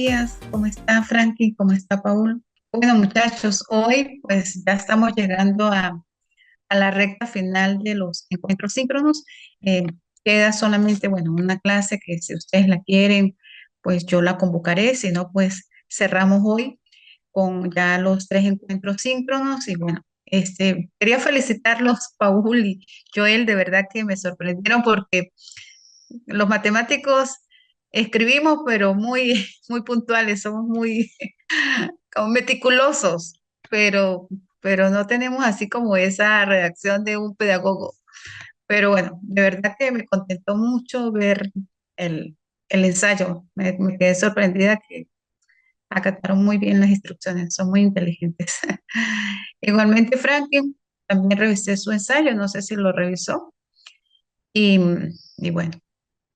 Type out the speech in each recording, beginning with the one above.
días. ¿Cómo está Frankie? ¿Cómo está Paul? Bueno, muchachos, hoy pues ya estamos llegando a la recta final de los encuentros síncronos. Eh, Queda solamente, bueno, una clase que si ustedes la quieren, pues yo la convocaré. Si no, pues cerramos hoy con ya los tres encuentros síncronos. Y bueno, quería felicitarlos, Paul y Joel, de verdad que me sorprendieron porque los matemáticos escribimos, pero muy, muy puntuales, somos muy como meticulosos, pero, pero no tenemos así como esa redacción de un pedagogo. Pero bueno, de verdad que me contentó mucho ver el, el ensayo. Me quedé sorprendida que acataron muy bien las instrucciones, son muy inteligentes. Igualmente, Franklin, también revisé su ensayo, no sé si lo revisó. Y, y bueno,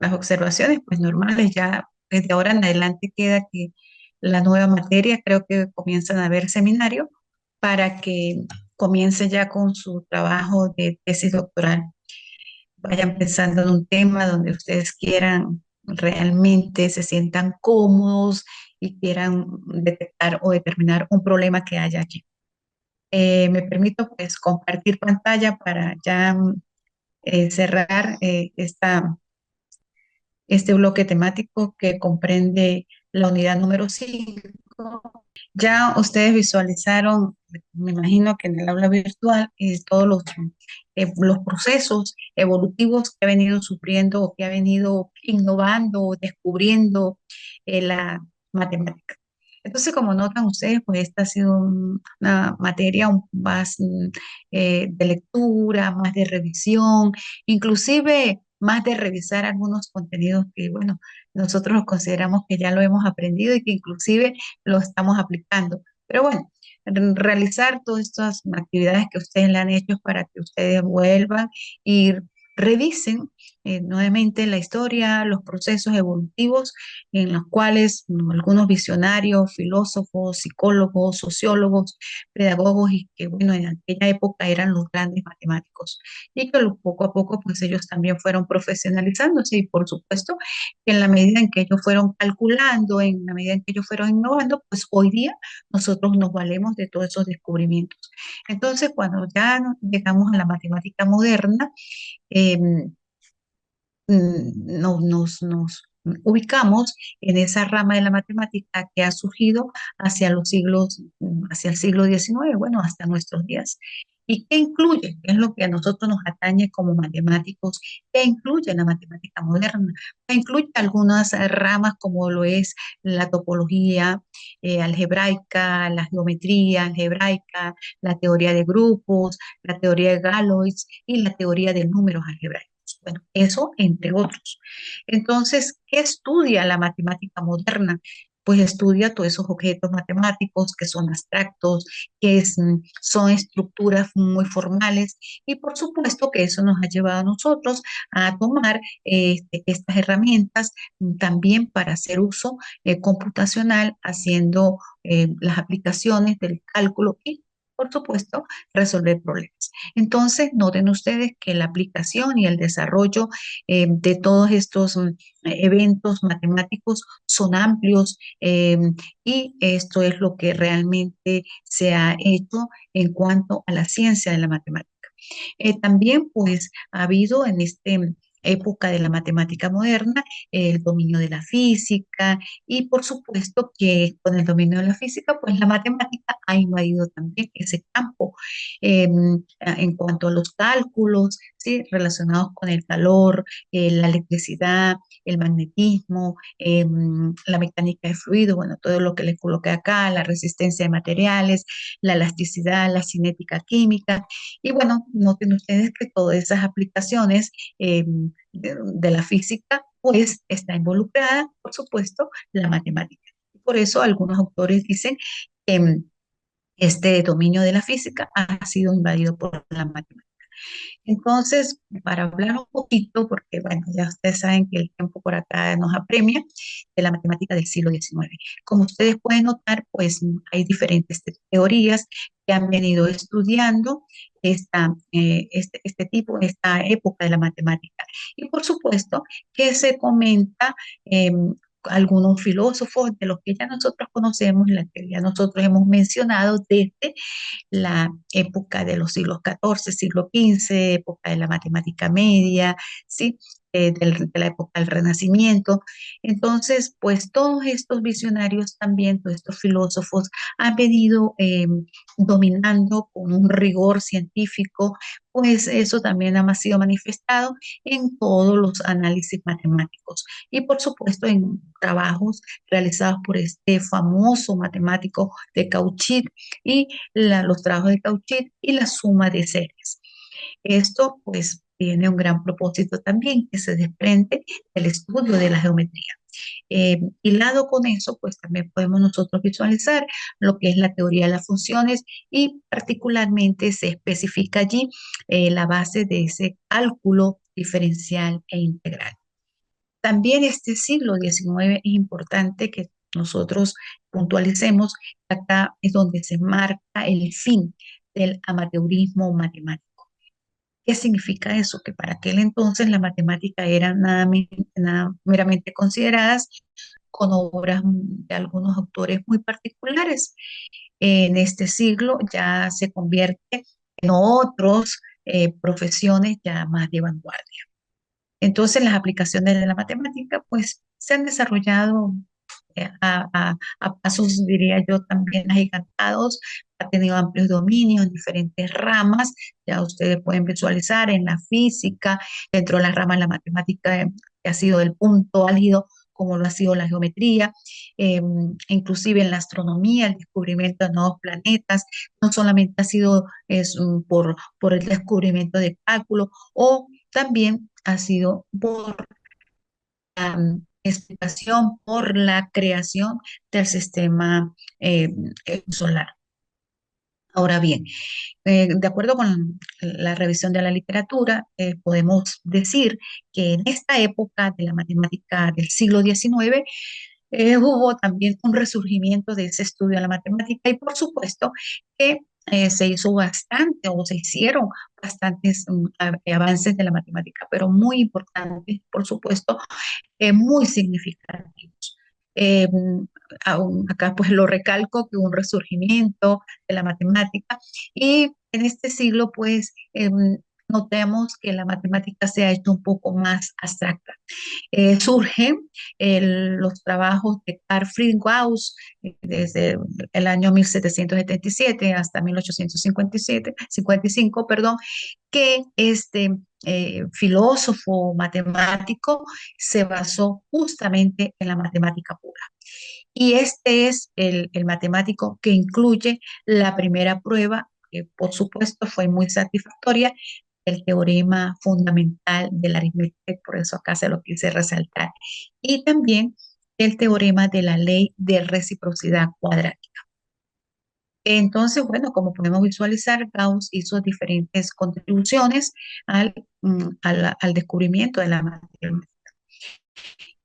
las observaciones, pues normales, ya desde ahora en adelante queda que la nueva materia, creo que comienzan a haber seminario para que comience ya con su trabajo de tesis doctoral. Vayan pensando en un tema donde ustedes quieran realmente se sientan cómodos y quieran detectar o determinar un problema que haya allí. Me permito pues compartir pantalla para ya cerrar este bloque temático que comprende la unidad número 5. Ya ustedes visualizaron, me imagino que en el aula virtual, todos los procesos evolutivos que ha venido sufriendo o que ha venido innovando o descubriendo la matemática. Entonces, como notan ustedes, pues esta ha sido una materia más de lectura, más de revisión, inclusive más de revisar algunos contenidos que, bueno, nosotros los consideramos que ya lo hemos aprendido y que inclusive lo estamos aplicando. Pero bueno, realizar todas estas actividades que ustedes le han hecho para que ustedes vuelvan y revisen nuevamente la historia, los procesos evolutivos en los cuales algunos visionarios, filósofos, psicólogos, sociólogos, pedagogos y que bueno, en aquella época eran los grandes matemáticos y que poco a poco pues ellos también fueron profesionalizándose y por supuesto que en la medida en que ellos fueron calculando, en la medida en que ellos fueron innovando, pues hoy día nosotros nos valemos de todos esos descubrimientos. Entonces, cuando ya llegamos a la matemática moderna, eh, nos ubicamos en esa rama de la matemática que ha surgido hacia los siglos, hacia el siglo XIX, bueno, hasta nuestros días. ¿Y qué incluye? ¿Qué es lo que a nosotros nos atañe como matemáticos? ¿Qué incluye la matemática moderna? ¿Qué incluye algunas ramas como lo es la topología algebraica, la geometría algebraica, la teoría de grupos, la teoría de Galois y la teoría de números algebraicos? Bueno, eso entre otros. Entonces, ¿qué estudia la matemática moderna? Pues estudia todos esos objetos matemáticos que son abstractos, son estructuras muy formales y por supuesto que eso nos ha llevado a nosotros a tomar estas herramientas también para hacer uso computacional, haciendo las aplicaciones del cálculo y, por supuesto, resolver problemas. Entonces, noten ustedes que la aplicación y el desarrollo de todos estos eventos matemáticos son amplios y esto es lo que realmente se ha hecho en cuanto a la ciencia de la matemática. También, pues, ha habido en esta época de la matemática moderna el dominio de la física y por supuesto que con el dominio de la física, pues la matemática ha invadido también ese campo en cuanto a los cálculos, ¿sí? Relacionados con el calor, la electricidad, el magnetismo, la mecánica de fluidos, bueno, todo lo que les coloqué acá, la resistencia de materiales, la elasticidad, la cinética química. Y bueno, noten ustedes que todas esas aplicaciones de la física, pues está involucrada, por supuesto, la matemática. Por eso algunos autores dicen que este dominio de la física ha sido invadido por la matemática. Entonces, para hablar un poquito, porque bueno, ya ustedes saben que el tiempo por acá nos apremia, de la matemática del siglo XIX. Como ustedes pueden notar, pues hay diferentes teorías que han venido estudiando esta época de la matemática. Y por supuesto que se comenta algunos filósofos de los que ya nosotros conocemos, la que ya nosotros hemos mencionado desde la época de los siglos XIV, siglo XV, época de la matemática media, ¿sí? De la época del Renacimiento. Entonces, pues todos estos visionarios también, todos estos filósofos han venido dominando con un rigor científico, pues eso también ha sido manifestado en todos los análisis matemáticos y por supuesto en trabajos realizados por este famoso matemático de Cauchy y los trabajos de Cauchy y la suma de series. Esto pues tiene un gran propósito también que se desprende del estudio de la geometría. Hilado con eso, pues también podemos nosotros visualizar lo que es la teoría de las funciones y particularmente se especifica allí la base de ese cálculo diferencial e integral. También este siglo XIX es importante que nosotros puntualicemos, acá es donde se marca el fin del amateurismo matemático. ¿Qué significa eso? Que para aquel entonces la matemática era nada meramente consideradas con obras de algunos autores muy particulares. En este siglo ya se convierte en otras profesiones ya más de vanguardia. Entonces, las aplicaciones de la matemática, pues, se han desarrollado a pasos, diría yo, también agigantados, ha tenido amplios dominios en diferentes ramas, ya ustedes pueden visualizar en la física, dentro de las ramas de la matemática, que ha sido el punto álgido, como lo ha sido la geometría, eh, inclusive en la astronomía, el descubrimiento de nuevos planetas, no solamente ha sido por el descubrimiento de cálculo, o también ha sido por explicación por la creación del sistema solar. Ahora bien, de acuerdo con la revisión de la literatura, podemos decir que en esta época de la matemática del siglo XIX hubo también un resurgimiento de ese estudio de la matemática y por supuesto que se hizo bastante o se hicieron bastantes avances de la matemática, pero muy importantes, por supuesto, muy significativos. Eh, Acá pues lo recalco que hubo un resurgimiento de la matemática y en este siglo pues notemos que la matemática se ha hecho un poco más abstracta. Surgen los trabajos de Carl Friedrich Gauss desde el año 1777 hasta 1857, 55, perdón, que este filósofo matemático se basó justamente en la matemática pura. Y este es el matemático que incluye la primera prueba, que por supuesto fue muy satisfactoria, el teorema fundamental de la aritmética, por eso acá se lo quise resaltar, y también el teorema de la ley de reciprocidad cuadrática. Entonces, bueno, como podemos visualizar, Gauss hizo diferentes contribuciones al descubrimiento de la matemática.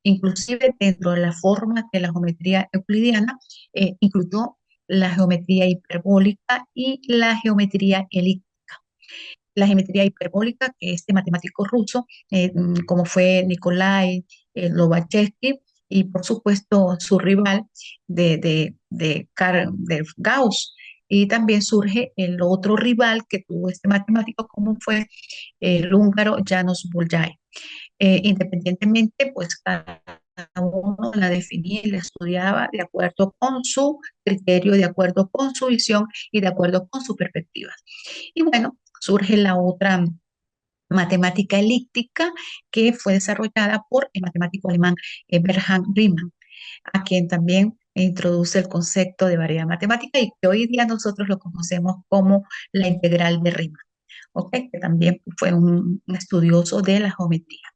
Inclusive dentro de la forma de la geometría euclidiana, incluyó la geometría hiperbólica y la geometría elíptica. La geometría hiperbólica, que este matemático ruso, como fue Nikolai Lobachevsky, y por supuesto su rival de Gauss. Y también surge el otro rival que tuvo este matemático, como fue el húngaro János Bolyai. Independientemente, pues cada uno la definía y la estudiaba de acuerdo con su criterio, de acuerdo con su visión y de acuerdo con su perspectiva. Y bueno, surge la otra matemática elíptica que fue desarrollada por el matemático alemán Bernhard Riemann, a quien también introduce el concepto de variedad matemática y que hoy día nosotros lo conocemos como la integral de Riemann, ¿okay? Que también fue un estudioso de la geometría.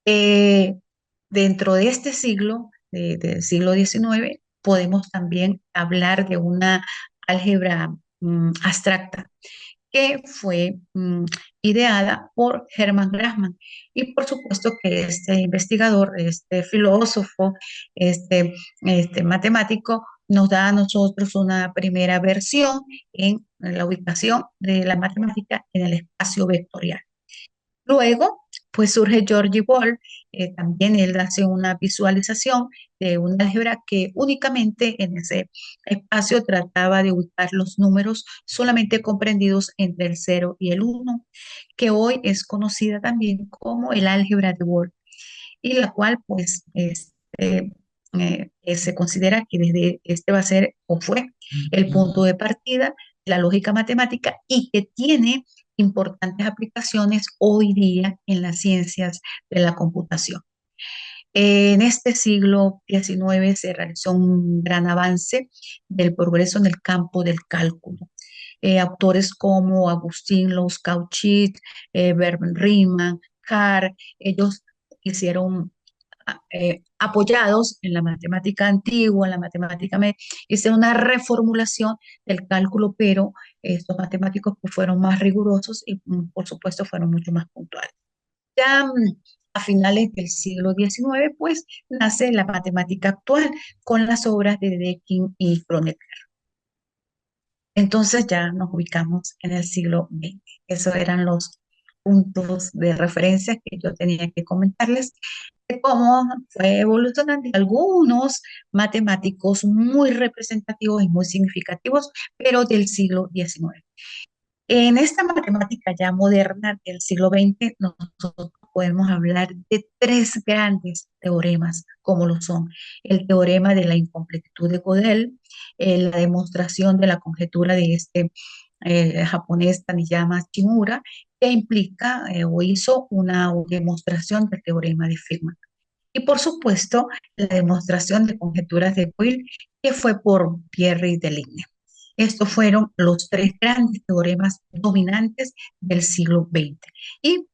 Eh, Dentro de este siglo, del siglo XIX, podemos también hablar de una álgebra abstracta que fue ideada por Hermann Graham. Y por supuesto que este investigador, este filósofo, este, este matemático, nos da a nosotros una primera versión en la ubicación de la matemática en el espacio vectorial. Luego, pues surge Georgie Ball, también él hace una visualización de un álgebra que únicamente en ese espacio trataba de ubicar los números solamente comprendidos entre el 0 y el 1, que hoy es conocida también como el álgebra de Ball, y la cual pues se considera que desde este va a ser o fue el punto de partida de la lógica matemática y que tiene importantes aplicaciones hoy día en las ciencias de la computación. En este siglo XIX se realizó un gran avance del progreso en el campo del cálculo. Autores como Agustín Louis Cauchy, Bernard Riemann, Carr, ellos hicieron apoyados en la matemática antigua, en la matemática, hicieron una reformulación del cálculo, pero estos matemáticos pues, fueron más rigurosos y, por supuesto, fueron mucho más puntuales. Ya a finales del siglo XIX, pues nace la matemática actual con las obras de Dedekind y Kronecker. Entonces ya nos ubicamos en el siglo XX. Esos eran los puntos de referencia que yo tenía que comentarles de cómo fue evolucionando algunos matemáticos muy representativos y muy significativos, pero del siglo XIX. En esta matemática ya moderna del siglo XX, nosotros podemos hablar de tres grandes teoremas, como lo son el teorema de la incompletitud de Gödel, la demostración de la conjetura de este japonés Taniyama Shimura, que implica o hizo una demostración del teorema de Feynman. Y por supuesto, la demostración de conjeturas de Will, que fue por Pierre y Deligne. Estos fueron los tres grandes teoremas dominantes del siglo XX. Y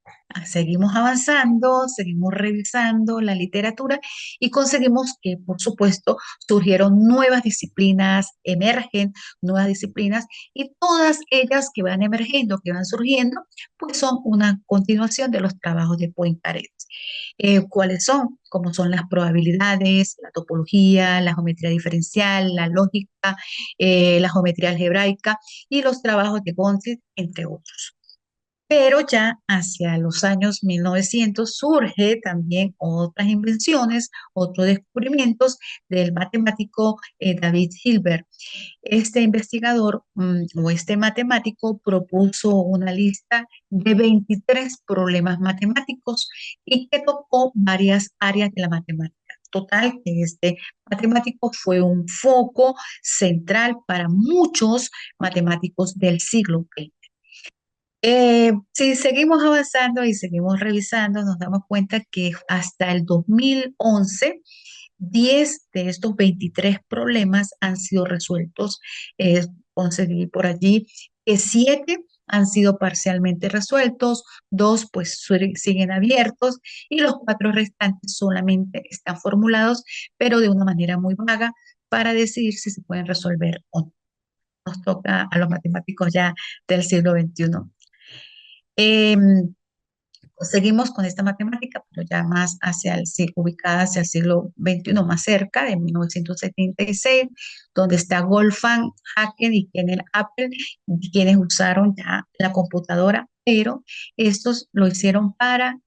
seguimos avanzando, seguimos revisando la literatura y conseguimos que, por supuesto, surgieron nuevas disciplinas, emergen nuevas disciplinas y todas ellas que van emergiendo, que van surgiendo, pues son una continuación de los trabajos de Poincaré. ¿Cuáles son? Como son las probabilidades, la topología, la geometría diferencial, la lógica, la geometría algebraica y los trabajos de González, entre otros. Pero ya hacia los años 1900 surge también otras invenciones, otros descubrimientos del matemático David Hilbert. Este investigador o este matemático propuso una lista de 23 problemas matemáticos y que tocó varias áreas de la matemática. Total, que este matemático fue un foco central para muchos matemáticos del siglo XX. Si seguimos avanzando y seguimos revisando, nos damos cuenta que hasta el 2011 10 de estos 23 problemas han sido resueltos. Conseguí por allí que 7 han sido parcialmente resueltos, 2 pues siguen abiertos y los 4 restantes solamente están formulados, pero de una manera muy vaga para decidir si se pueden resolver o no. Nos toca a los matemáticos ya del siglo XXI. Seguimos con esta matemática, pero ya más hacia ubicada hacia el siglo XXI, más cerca, de 1976, donde está Wolfgang Haken y Kenneth Appel, quienes usaron ya la computadora, pero estos lo hicieron para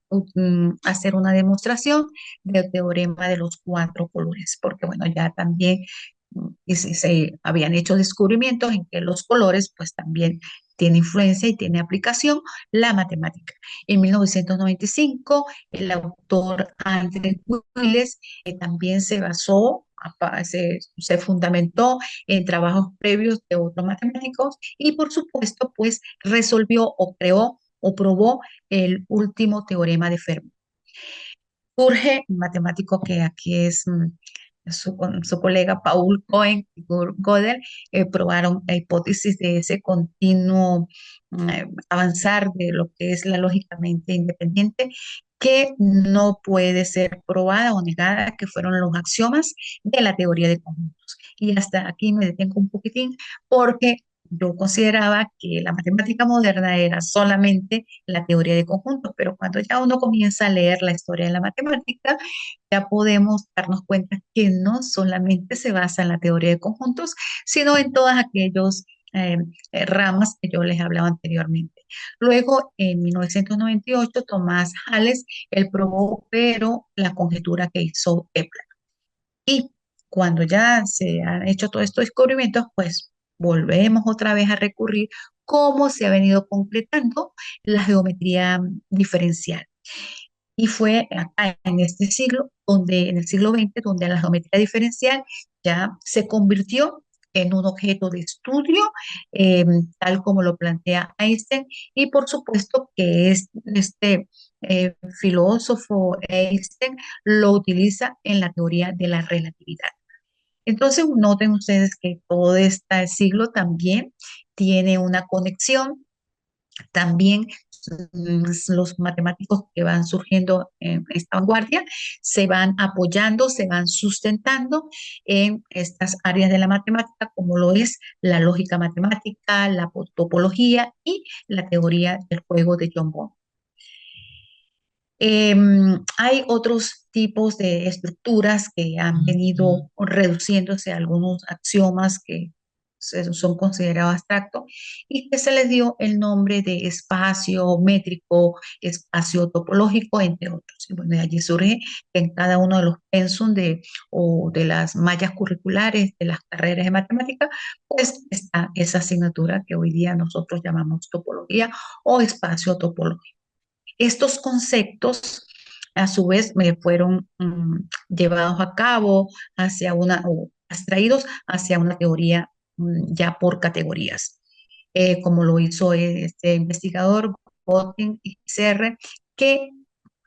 hacer una demostración del teorema de los cuatro colores, porque bueno, ya también y se habían hecho descubrimientos en que los colores pues también tiene influencia y tiene aplicación la matemática. En 1995, el autor André Wiles también se basó, se fundamentó en trabajos previos de otros matemáticos y por supuesto, pues resolvió o creó o probó el último teorema de Fermat. Surge un matemático que aquí es su colega Paul Cohen y Gödel, probaron la hipótesis de ese continuo avanzar de lo que es la lógicamente independiente, que no puede ser probada o negada, que fueron los axiomas de la teoría de conjuntos. Y hasta aquí me detengo un poquitín porque yo consideraba que la matemática moderna era solamente la teoría de conjuntos, pero cuando ya uno comienza a leer la historia de la matemática, ya podemos darnos cuenta que no solamente se basa en la teoría de conjuntos, sino en todas aquellos ramas que yo les hablaba anteriormente. Luego, en 1998, Tomás Hales, él probó, pero la conjetura que hizo Kepler. Y cuando ya se han hecho todos estos descubrimientos, pues volvemos otra vez a recurrir cómo se ha venido concretando la geometría diferencial. Y fue acá en este siglo, donde, en el siglo XX, donde la geometría diferencial ya se convirtió en un objeto de estudio, eh, tal como lo plantea Einstein, y por supuesto que este filósofo Einstein lo utiliza en la teoría de la relatividad. Entonces, noten ustedes que todo este siglo también tiene una conexión también los matemáticos que van surgiendo en esta vanguardia se van apoyando, se van sustentando en estas áreas de la matemática, como lo es la lógica matemática, la topología y la teoría del juego de John Bond. Hay otros tipos de estructuras que han venido reduciéndose a algunos axiomas que son considerados abstractos y que se les dio el nombre de espacio métrico, espacio topológico, entre otros. Y bueno, de allí surge que en cada uno de los pensum o de las mallas curriculares de las carreras de matemática, pues está esa asignatura que hoy día nosotros llamamos topología o espacio topológico. Estos conceptos, a su vez, me fueron llevados a cabo hacia o extraídos hacia una teoría ya por categorías, como lo hizo este investigador, Botin y Serre, que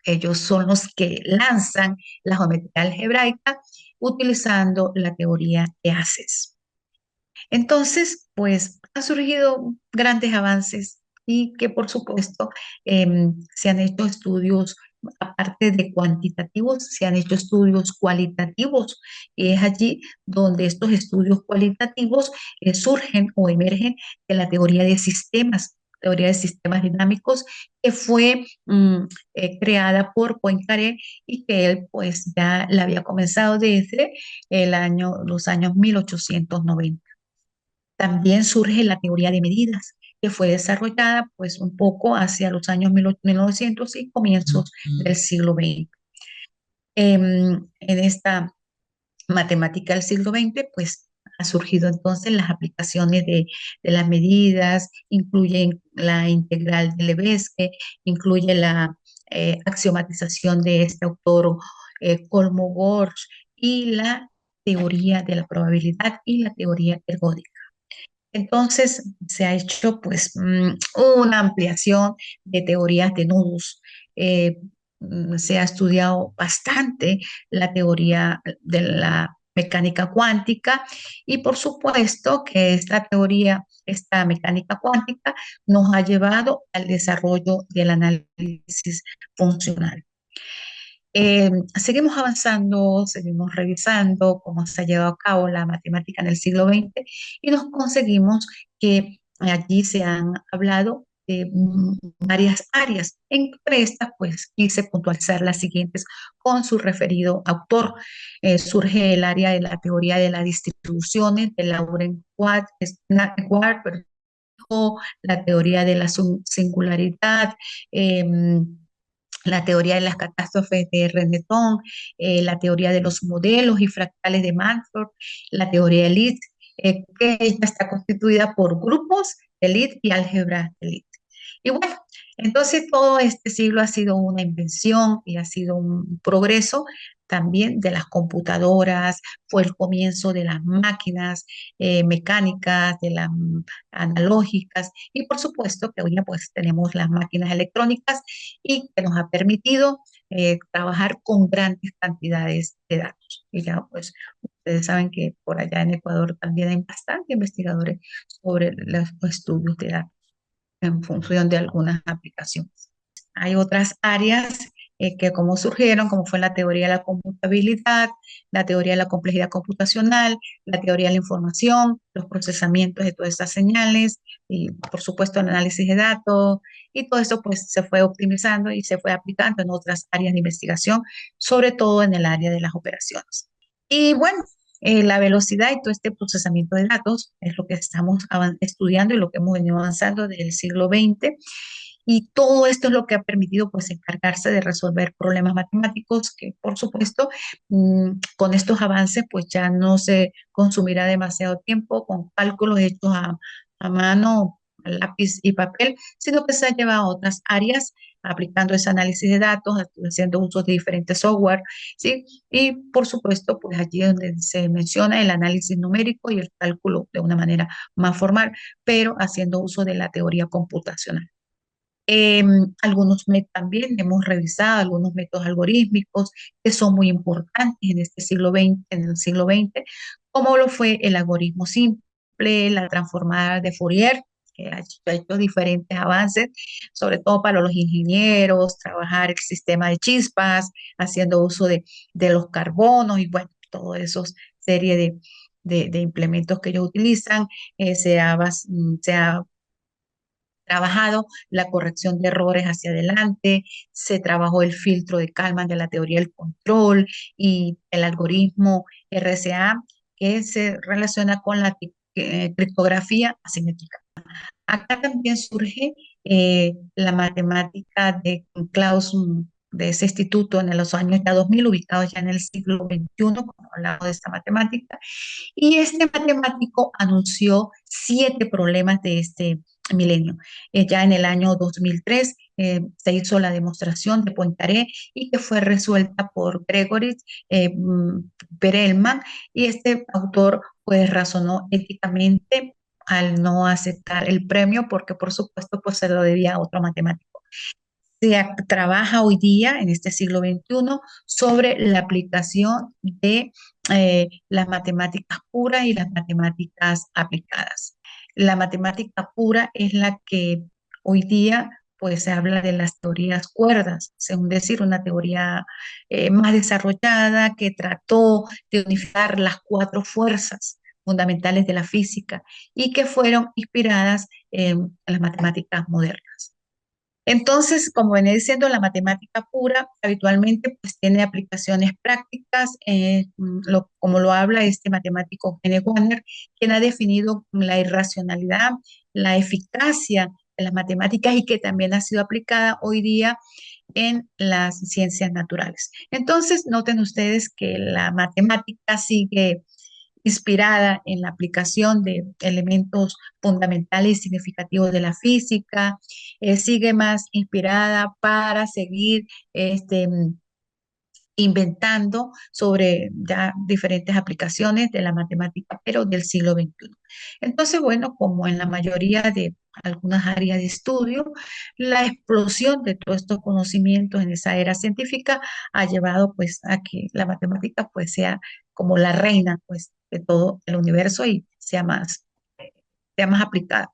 ellos son los que lanzan la geometría algebraica utilizando la teoría de haces. Entonces, pues han surgido grandes avances y que por supuesto se han hecho estudios, aparte de cuantitativos, se han hecho estudios cualitativos y es allí donde estos estudios cualitativos surgen o emergen de la teoría de sistemas dinámicos que fue creada por Poincaré y que él pues ya la había comenzado desde los años 1890. También surge la teoría de medidas, que fue desarrollada pues un poco hacia los años 1900 y comienzos del siglo XX. En esta matemática del siglo XX, pues ha surgido entonces las aplicaciones de las medidas, incluyen la integral de Lebesgue, incluye la axiomatización de este autor Kolmogorov y la teoría de la probabilidad y la teoría ergódica. Entonces se ha hecho pues una ampliación de teorías de nudos. Se ha estudiado bastante la teoría de la mecánica cuántica y por supuesto que esta teoría, esta mecánica cuántica nos ha llevado al desarrollo del análisis funcional. Seguimos avanzando, seguimos revisando cómo se ha llevado a cabo la matemática en el siglo XX y nos conseguimos que allí se han hablado de varias áreas. Entre estas, pues quise puntualizar las siguientes con su referido autor. Surge el área de la teoría de las distribuciones de Lauren Ward, la teoría de la singularidad, la teoría de las catástrofes de Reneton, la teoría de los modelos y fractales de Manford, la teoría elite, que ya está constituida por grupos elite y álgebra elite. Y bueno, entonces todo este siglo ha sido una invención y ha sido un progreso también de las computadoras, fue el comienzo de las máquinas mecánicas, de las analógicas y por supuesto que hoy ya pues tenemos las máquinas electrónicas y que nos ha permitido trabajar con grandes cantidades de datos. Y ya pues ustedes saben que por allá en Ecuador también hay bastantes investigadores sobre los estudios de datos en función de algunas aplicaciones. Hay otras áreas que como surgieron, como fue la teoría de la computabilidad, la teoría de la complejidad computacional, la teoría de la información, los procesamientos de todas estas señales y por supuesto el análisis de datos y todo eso pues se fue optimizando y se fue aplicando en otras áreas de investigación, sobre todo en el área de las operaciones. Y bueno, La velocidad y todo este procesamiento de datos es lo que estamos estudiando y lo que hemos venido avanzando desde el siglo XX. Y todo esto es lo que ha permitido pues encargarse de resolver problemas matemáticos que por supuesto con estos avances pues ya no se consumirá demasiado tiempo con cálculos hechos a mano, a lápiz y papel, sino que se ha llevado a otras áreas aplicando ese análisis de datos, haciendo uso de diferentes software, ¿sí? Y por supuesto, pues allí es donde se menciona el análisis numérico y el cálculo de una manera más formal, pero haciendo uso de la teoría computacional. Algunos métodos también hemos revisado, algunos métodos algorítmicos que son muy importantes en este siglo XX, en el siglo XX, como lo fue el algoritmo simple, la transformada de Fourier, que ha hecho diferentes avances, sobre todo para los ingenieros, trabajar el sistema de chispas, haciendo uso de los carbonos y bueno, toda esa serie de implementos que ellos utilizan. Se ha trabajado la corrección de errores hacia adelante, se trabajó el filtro de Kalman de la teoría del control y el algoritmo RSA que se relaciona con la criptografía asimétrica. Acá también surge la matemática de Klaus, de ese instituto en los años ya 2000, ubicados ya en el siglo XXI, cuando hablamos de esta matemática, y este matemático anunció 7 problemas de este milenio. Ya en el año 2003 se hizo la demostración de Poincaré y que fue resuelta por Gregory Perelman, y este autor pues razonó éticamente al no aceptar el premio porque por supuesto pues se lo debía a otro matemático. Trabaja hoy día, en este siglo XXI, sobre la aplicación de las matemáticas puras y las matemáticas aplicadas. La matemática pura es la que hoy día pues se habla de las teorías cuerdas, según decir, una teoría más desarrollada que trató de unificar las 4 fuerzas fundamentales de la física y que fueron inspiradas en las matemáticas modernas. Entonces, como venía diciendo, la matemática pura habitualmente pues tiene aplicaciones prácticas, como lo habla este matemático Gene Wagner, quien ha definido la irracionalidad, la eficacia de las matemáticas y que también ha sido aplicada hoy día en las ciencias naturales. Entonces, noten ustedes que la matemática sigue inspirada en la aplicación de elementos fundamentales y significativos de la física, sigue más inspirada para seguir inventando sobre ya diferentes aplicaciones de la matemática, pero del siglo XXI. Entonces, bueno, como en la mayoría de algunas áreas de estudio, la explosión de todos estos conocimientos en esa era científica ha llevado pues a que la matemática pues sea como la reina pues de todo el universo y sea más aplicada.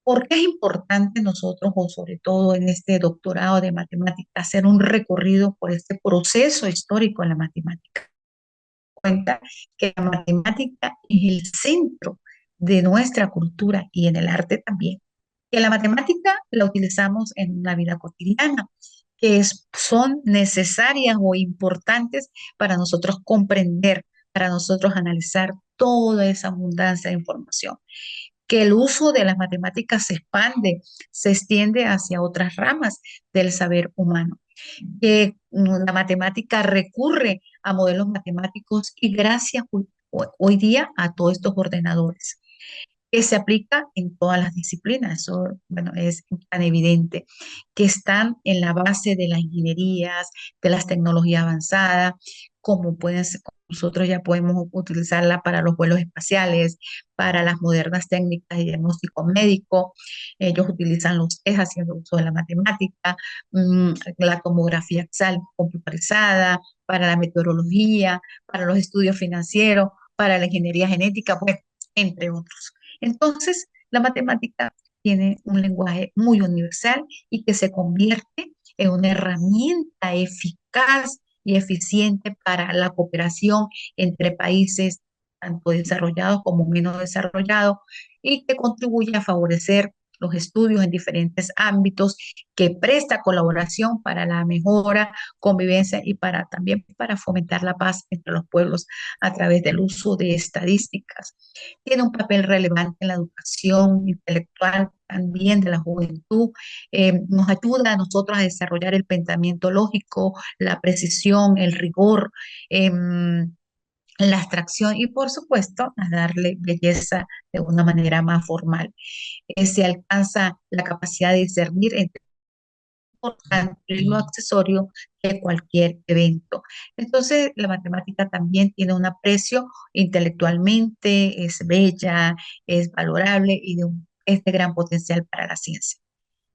¿Por qué es importante nosotros, o sobre todo en este doctorado de matemática, hacer un recorrido por este proceso histórico de la matemática? Cuenta que la matemática es el centro de nuestra cultura y en el arte también. Que la matemática la utilizamos en la vida cotidiana, son necesarias o importantes para nosotros comprender, para nosotros analizar toda esa abundancia de información, que el uso de las matemáticas se expande, se extiende hacia otras ramas del saber humano, que la matemática recurre a modelos matemáticos y gracias hoy día a todos estos ordenadores que se aplica en todas las disciplinas. Eso, bueno, es tan evidente, que están en la base de las ingenierías, de las tecnologías avanzadas, como pueden ser, nosotros ya podemos utilizarla para los vuelos espaciales, para las modernas técnicas de diagnóstico médico. Ellos utilizan los test haciendo uso de la matemática, la tomografía axial computarizada, para la meteorología, para los estudios financieros, para la ingeniería genética, pues, entre otros. Entonces, la matemática tiene un lenguaje muy universal y que se convierte en una herramienta eficaz y eficiente para la cooperación entre países, tanto desarrollados como menos desarrollados, y que contribuye a favorecer los estudios en diferentes ámbitos, que presta colaboración para la mejora, convivencia y para también para fomentar la paz entre los pueblos a través del uso de estadísticas. Tiene un papel relevante en la educación intelectual también de la juventud. Nos ayuda a nosotros a desarrollar el pensamiento lógico, la precisión, el rigor, la abstracción y por supuesto a darle belleza de una manera más formal. Se alcanza la capacidad de discernir entre importante y lo accesorio de cualquier evento. Entonces, la matemática también tiene un aprecio intelectualmente, es bella, es valorable y es de gran potencial para la ciencia.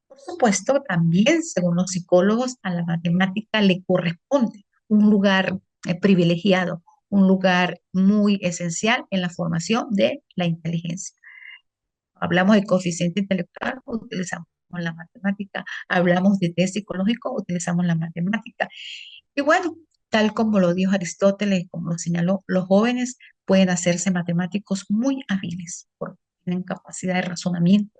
Por supuesto, también, según los psicólogos, a la matemática le corresponde un lugar privilegiado, un lugar muy esencial en la formación de la inteligencia. Hablamos de coeficiente intelectual, utilizamos la matemática. Hablamos de test psicológico, utilizamos la matemática. Y bueno, tal como lo dijo Aristóteles, como lo señaló, los jóvenes pueden hacerse matemáticos muy hábiles porque tienen capacidad de razonamiento,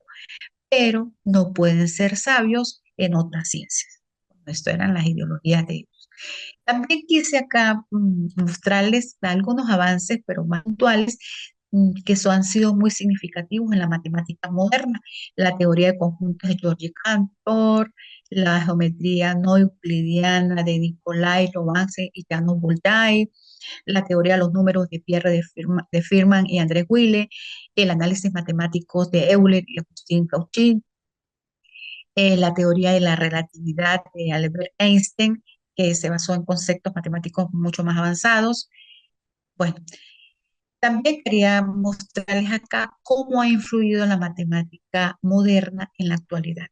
pero no pueden ser sabios en otras ciencias. Esto eran las ideologías de ellos. También quise acá mostrarles algunos avances, pero más puntuales, que han sido muy significativos en la matemática moderna. La teoría de conjuntos de George Cantor, la geometría no euclidiana de Nicolai Lobachevsky y Janos Boldai, la teoría de los números de Pierre de Firman y Andrés Wille, el análisis matemático de Euler y Agustín Cauchy, la teoría de la relatividad de Albert Einstein, que se basó en conceptos matemáticos mucho más avanzados. Bueno, también quería mostrarles acá cómo ha influido la matemática moderna en la actualidad.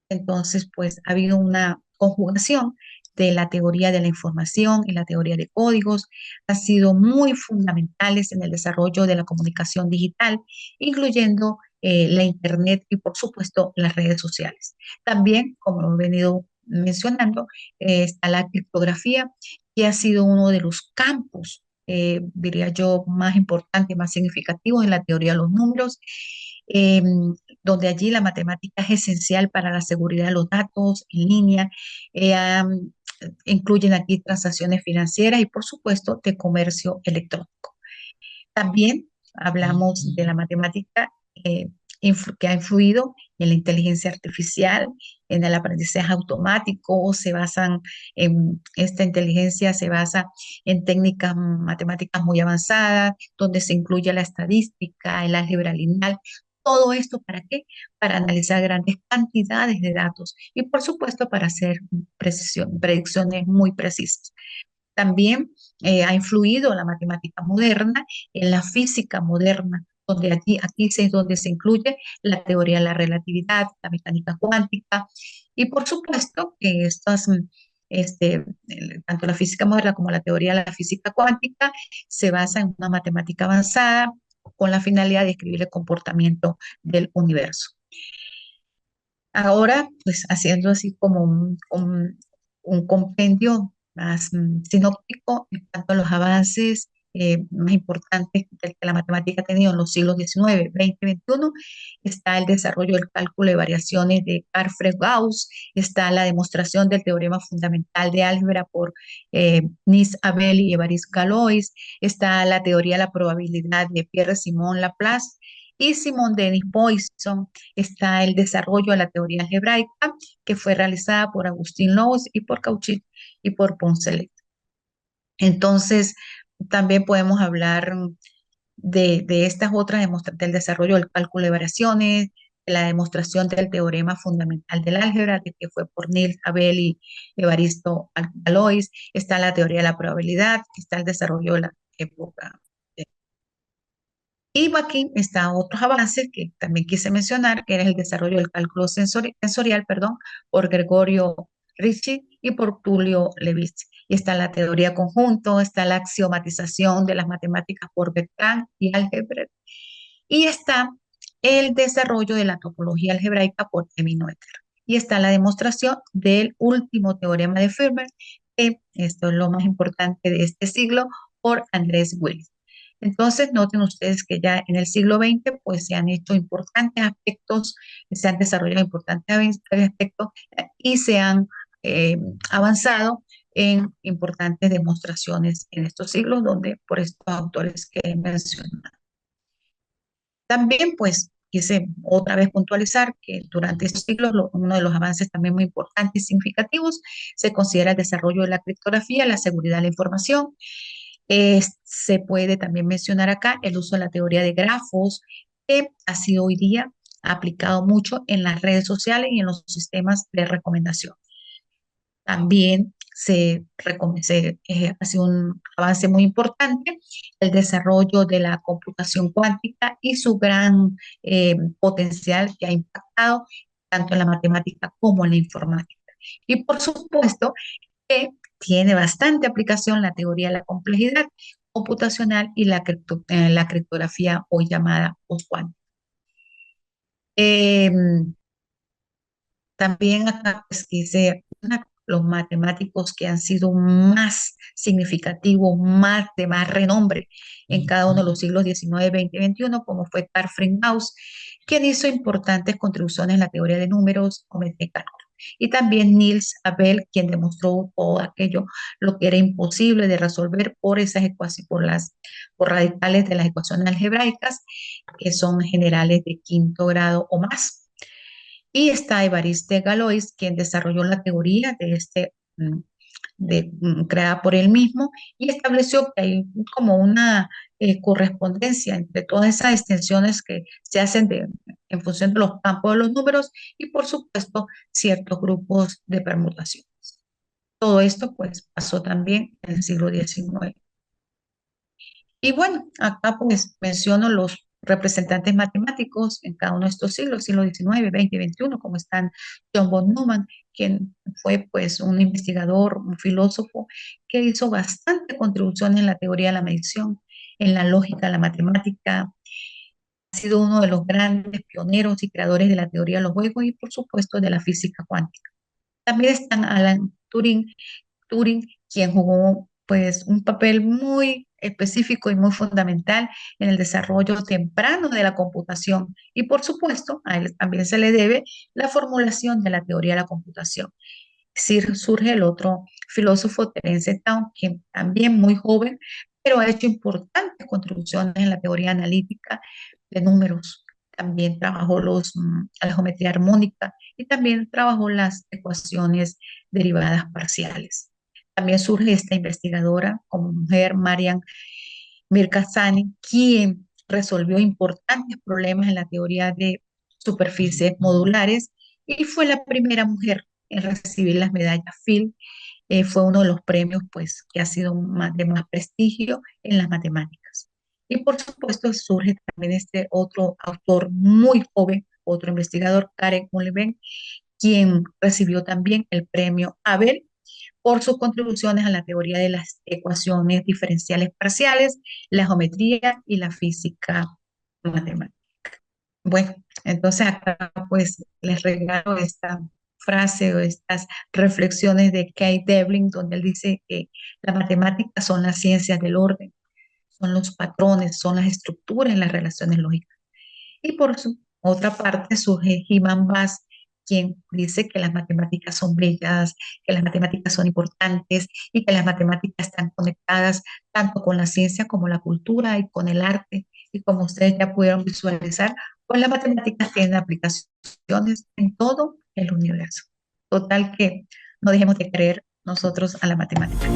Entonces, pues ha habido una conjugación de la teoría de la información y la teoría de códigos, han sido muy fundamentales en el desarrollo de la comunicación digital, incluyendo la Internet y, por supuesto, las redes sociales. También, como lo he venido mencionando, está la criptografía, que ha sido uno de los campos, diría yo, más importantes, más significativos en la teoría de los números. Eh, Donde allí la matemática es esencial para la seguridad de los datos en línea. Eh, um, Incluyen aquí transacciones financieras y, por supuesto, de comercio electrónico. También hablamos de la matemática que ha influido en la inteligencia artificial, en el aprendizaje automático, esta inteligencia se basa en técnicas matemáticas muy avanzadas, donde se incluye la estadística, el álgebra lineal. Todo esto, ¿para qué? Para analizar grandes cantidades de datos y, por supuesto, para hacer predicciones muy precisas. También ha influido la matemática moderna en la física moderna, donde aquí es donde se incluye la teoría de la relatividad, la mecánica cuántica, y por supuesto que tanto la física moderna como la teoría de la física cuántica se basa en una matemática avanzada con la finalidad de describir el comportamiento del universo. Ahora, pues haciendo así como un compendio más sinóptico en cuanto a los avances más importantes que la matemática ha tenido en los siglos XIX, XX, XXI, está el desarrollo del cálculo de variaciones de Carl-Gauss, está la demostración del teorema fundamental de álgebra por Nice Abel y Évariste Galois, está la teoría de la probabilidad de Pierre-Simon Laplace y Simon Denis Poisson. Está el desarrollo de la teoría algebraica, que fue realizada por Agustín Loos y por Cauchy y por Poncelet. Entonces, también podemos hablar de estas otras, del desarrollo del cálculo de variaciones, de la demostración del teorema fundamental del álgebra, de que fue por Niels Abel y Evaristo Galois. Está la teoría de la probabilidad, está el desarrollo de la época. Y aquí están otros avances que también quise mencionar, que era el desarrollo del cálculo sensorial, perdón, por Gregorio Ricci y por Tulio Levitz. Y está la teoría conjunto, está la axiomatización de las matemáticas por Bertrand y Algebret. Y está el desarrollo de la topología algebraica por Emmy Noether. Y está la demostración del último teorema de Fermat, que esto es lo más importante de este siglo, por Andrés Willis. Entonces, noten ustedes que ya en el siglo XX, pues se han hecho importantes aspectos, se han desarrollado importantes aspectos y se han eh, avanzado en importantes demostraciones en estos siglos, donde por estos autores que he mencionado. También, pues, quise otra vez puntualizar que durante estos siglos uno de los avances también muy importantes y significativos se considera el desarrollo de la criptografía, la seguridad de la información. Se puede también mencionar acá el uso de la teoría de grafos, que ha sido hoy día aplicado mucho en las redes sociales y en los sistemas de recomendación. También ha sido un avance muy importante el desarrollo de la computación cuántica y su gran potencial que ha impactado tanto en la matemática como en la informática. Y por supuesto que tiene bastante aplicación la teoría de la complejidad computacional y la criptografía hoy llamada post-cuántica. También acá pues, los matemáticos que han sido más significativos, de más renombre en cada uno de los siglos XIX, XX y XXI, como fue Carl Friedrich Gauss, quien hizo importantes contribuciones en la teoría de números, geometría y cálculo. Y también Niels Abel, quien demostró todo aquello, lo que era imposible de resolver por esas ecuaciones, por radicales de las ecuaciones algebraicas, que son generales de quinto grado o más. Y está Évariste Galois, quien desarrolló la teoría creada por él mismo y estableció que hay como una correspondencia entre todas esas extensiones que se hacen en función de los campos de los números y, por supuesto, ciertos grupos de permutaciones. Todo esto, pues, pasó también en el siglo XIX. Y bueno, acá pues menciono los representantes matemáticos en cada uno de estos siglos, siglo XIX, XX y XXI, como están John von Neumann, quien fue pues un investigador, un filósofo que hizo bastante contribución en la teoría de la medición, en la lógica, la matemática, ha sido uno de los grandes pioneros y creadores de la teoría de los juegos y por supuesto de la física cuántica. También están Alan Turing, quien jugó pues un papel muy específico y muy fundamental en el desarrollo temprano de la computación. Y por supuesto, a él también se le debe la formulación de la teoría de la computación. Surge el otro filósofo, Terence Tao, quien también muy joven, pero ha hecho importantes contribuciones en la teoría analítica de números. También trabajó la geometría armónica y también trabajó las ecuaciones derivadas parciales. También surge esta investigadora como mujer, Marian Mirkazani, quien resolvió importantes problemas en la teoría de superficies modulares y fue la primera mujer en recibir las medallas Fields. Fue uno de los premios pues, que ha sido de más prestigio en las matemáticas. Y por supuesto surge también este otro autor muy joven, otro investigador, Karen Mulliven, quien recibió también el premio Abel por sus contribuciones a la teoría de las ecuaciones diferenciales parciales, la geometría y la física matemática. Bueno, entonces acá pues les regalo esta frase o estas reflexiones de Kate Devlin, donde él dice que las matemáticas son las ciencias del orden, son los patrones, son las estructuras en las relaciones lógicas. Y por su otra parte surge Hyman Bass, quien dice que las matemáticas son bellas, que las matemáticas son importantes y que las matemáticas están conectadas tanto con la ciencia como la cultura y con el arte. Y como ustedes ya pudieron visualizar, pues las matemáticas tienen aplicaciones en todo el universo. Total que no dejemos de creer nosotros a la matemática.